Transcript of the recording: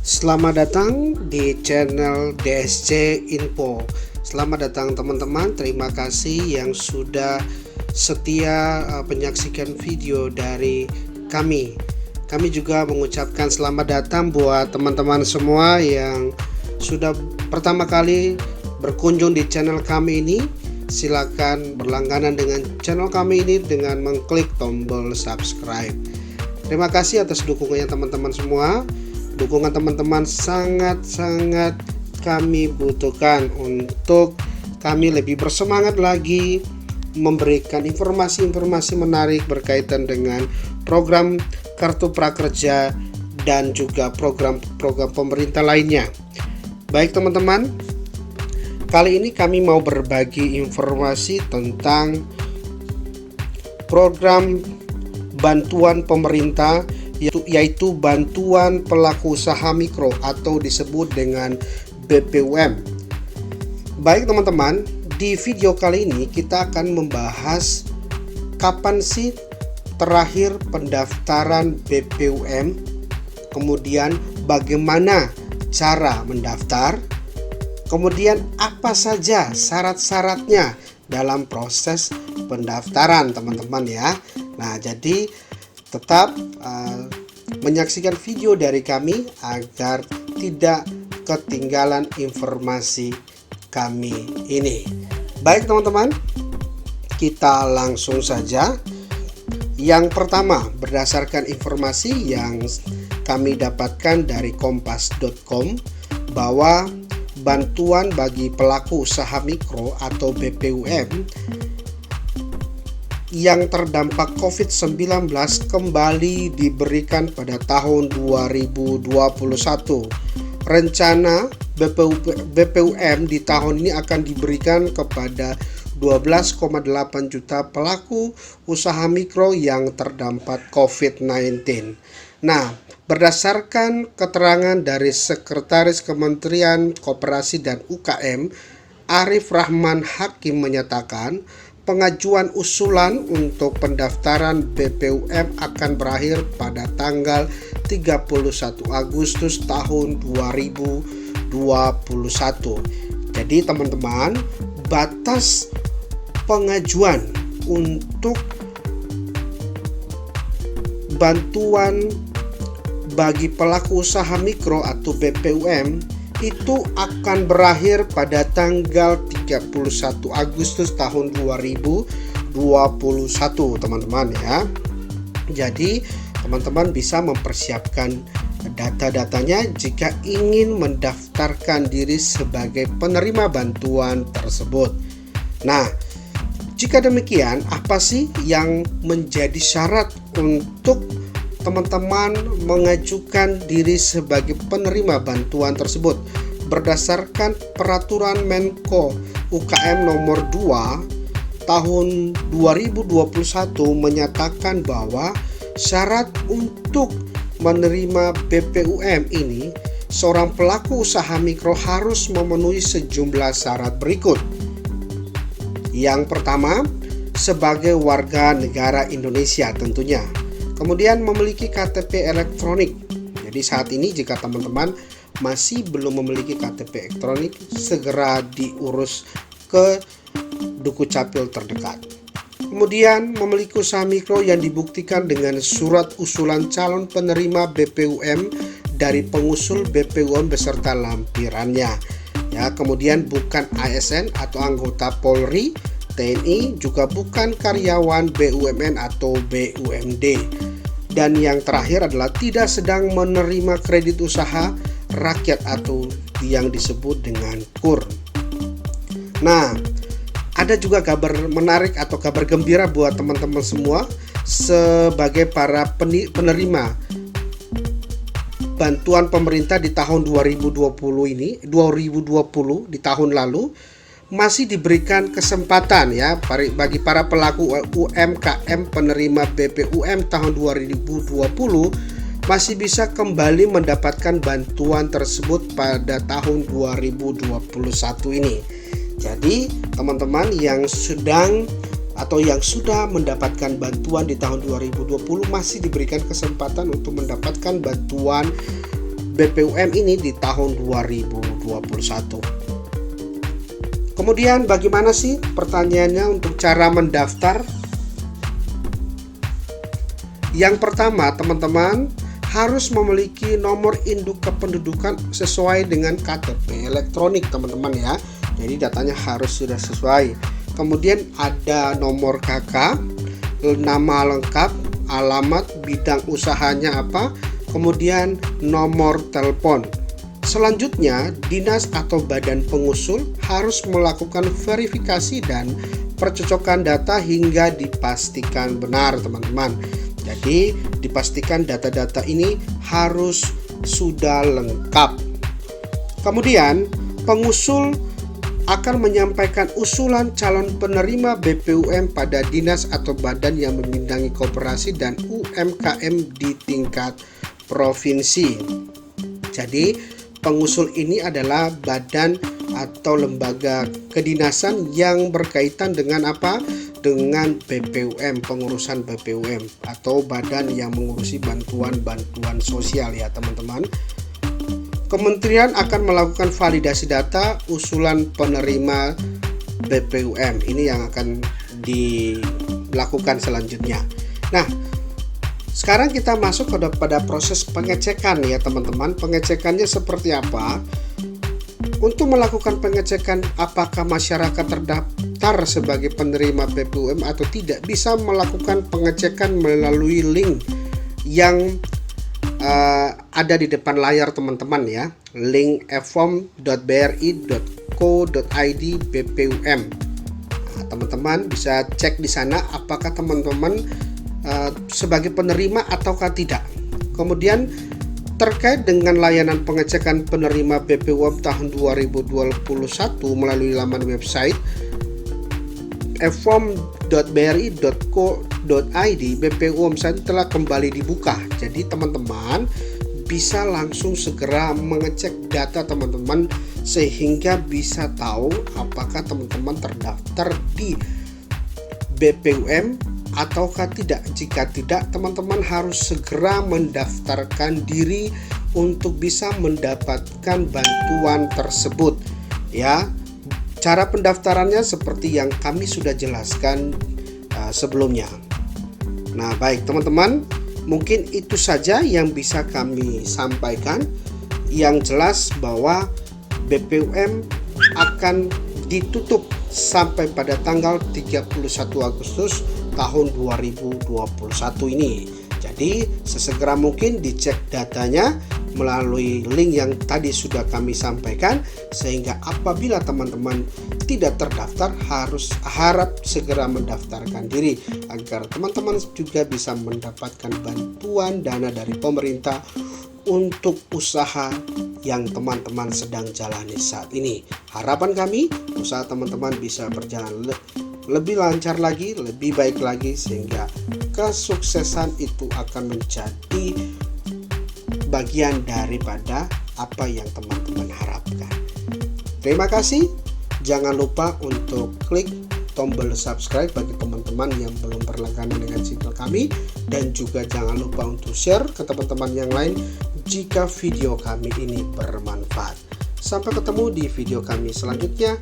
Selamat datang di channel DSC Info. Selamat datang teman-teman, terima kasih yang sudah setia menyaksikan video dari kami. Kami juga mengucapkan selamat datang buat teman-teman semua yang sudah pertama kali berkunjung di channel kami ini. Silakan berlangganan dengan channel kami ini dengan mengklik tombol subscribe. Terima kasih atas dukungannya teman-teman semua. Dukungan teman-teman sangat-sangat kami butuhkan untuk kami lebih bersemangat lagi memberikan informasi-informasi menarik berkaitan dengan program Kartu Prakerja dan juga program-program pemerintah lainnya. Baik teman-teman, kali ini kami mau berbagi informasi tentang program bantuan pemerintah, yaitu bantuan pelaku usaha mikro atau disebut dengan BPUM. Baik teman-teman, di video kali ini kita akan membahas kapan sih terakhir pendaftaran BPUM, kemudian bagaimana cara mendaftar, kemudian apa saja syarat-syaratnya dalam proses pendaftaran teman-teman ya. Nah, jadi tetap menyaksikan video dari kami agar tidak ketinggalan informasi kami ini. Baik teman-teman, kita langsung saja. Yang pertama, berdasarkan informasi yang kami dapatkan dari kompas.com bahwa bantuan bagi pelaku usaha mikro atau BPUM yang terdampak COVID-19 kembali diberikan pada tahun 2021. Rencana BPUM di tahun ini akan diberikan kepada 12,8 juta pelaku usaha mikro yang terdampak COVID-19. Nah, berdasarkan keterangan dari Sekretaris Kementerian Koperasi dan UKM, Arif Rahman Hakim menyatakan pengajuan usulan untuk pendaftaran BPUM akan berakhir pada tanggal 31 Agustus tahun 2021. Jadi teman-teman, batas pengajuan untuk bantuan bagi pelaku usaha mikro atau BPUM itu akan berakhir pada tanggal 31 Agustus tahun 2021 teman-teman ya. Jadi teman-teman bisa mempersiapkan data-datanya jika ingin mendaftarkan diri sebagai penerima bantuan tersebut. Nah, jika demikian, apa sih yang menjadi syarat untuk teman-teman mengajukan diri sebagai penerima bantuan tersebut? Berdasarkan peraturan Menko UKM nomor 2 tahun 2021 menyatakan bahwa syarat untuk menerima BPUM ini, seorang pelaku usaha mikro harus memenuhi sejumlah syarat berikut. Yang pertama, sebagai warga negara Indonesia tentunya. Kemudian memiliki KTP elektronik. Jadi saat ini jika teman-teman masih belum memiliki KTP elektronik, segera diurus ke Dukcapil terdekat. Kemudian memiliki usaha mikro yang dibuktikan dengan surat usulan calon penerima BPUM dari pengusul BPUM beserta lampirannya. Ya, kemudian bukan ASN atau anggota Polri, TNI, juga bukan karyawan BUMN atau BUMD. Dan yang terakhir adalah tidak sedang menerima kredit usaha rakyat atau yang disebut dengan KUR. Nah, ada juga kabar menarik atau kabar gembira buat teman-teman semua sebagai para penerima bantuan pemerintah di tahun 2020 ini, 2020 di tahun lalu masih diberikan kesempatan ya bagi para pelaku UMKM penerima BPUM tahun 2020 masih bisa kembali mendapatkan bantuan tersebut pada tahun 2021 ini. Jadi teman-teman yang sedang atau yang sudah mendapatkan bantuan di tahun 2020 masih diberikan kesempatan untuk mendapatkan bantuan BPUM ini di tahun 2021. Kemudian bagaimana sih pertanyaannya untuk cara mendaftar? Yang pertama, teman-teman harus memiliki nomor induk kependudukan sesuai dengan KTP elektronik, teman-teman ya. Jadi datanya harus sudah sesuai. Kemudian ada nomor KK, nama lengkap, alamat, bidang usahanya apa, kemudian nomor telepon. Selanjutnya, dinas atau badan pengusul harus melakukan verifikasi dan percocokan data hingga dipastikan benar, teman-teman. Jadi dipastikan data-data ini harus sudah lengkap. Kemudian pengusul akan menyampaikan usulan calon penerima BPUM pada dinas atau badan yang membidangi koperasi dan UMKM di tingkat provinsi. Jadi pengusul ini adalah badan atau lembaga kedinasan yang berkaitan dengan apa? Dengan BPUM, pengurusan BPUM atau badan yang mengurusi bantuan sosial ya teman-teman. Kementerian akan melakukan validasi data usulan penerima BPUM. Ini yang akan dilakukan selanjutnya. Nah, sekarang kita masuk pada proses pengecekan ya teman-teman. Pengecekannya seperti apa? Untuk melakukan pengecekan apakah masyarakat terdaftar sebagai penerima BPUM atau tidak, bisa melakukan pengecekan melalui link yang ada di depan layar teman-teman ya, link efom.bri.co.id BPUM. Nah, teman-teman bisa cek di sana apakah teman-teman sebagai penerima ataukah tidak. Kemudian terkait dengan layanan pengecekan penerima BPUM tahun 2021 melalui laman website efom.bri.co.id BPUM saat telah kembali dibuka. Jadi teman-teman bisa langsung segera mengecek data teman-teman sehingga bisa tahu apakah teman-teman terdaftar di BPUM ataukah tidak. Jika tidak, teman-teman harus segera mendaftarkan diri untuk bisa mendapatkan bantuan tersebut ya. Cara pendaftarannya seperti yang kami sudah jelaskan sebelumnya. Nah, baik teman-teman, mungkin itu saja yang bisa kami sampaikan. Yang jelas bahwa BPUM akan ditutup sampai pada tanggal 31 Agustus tahun 2021 ini. Jadi sesegera mungkin dicek datanya melalui link yang tadi sudah kami sampaikan, sehingga apabila teman-teman tidak terdaftar harap segera mendaftarkan diri agar teman-teman juga bisa mendapatkan bantuan dana dari pemerintah untuk usaha yang teman-teman sedang jalani saat ini. Harapan kami usaha teman-teman bisa berjalan lebih lancar lagi, lebih baik lagi, sehingga kesuksesan itu akan menjadi bagian daripada apa yang teman-teman harapkan. Terima kasih. Jangan lupa untuk klik tombol subscribe bagi teman-teman yang belum berlangganan dengan channel kami, dan juga jangan lupa untuk share ke teman-teman yang lain jika video kami ini bermanfaat. Sampai ketemu di video kami selanjutnya.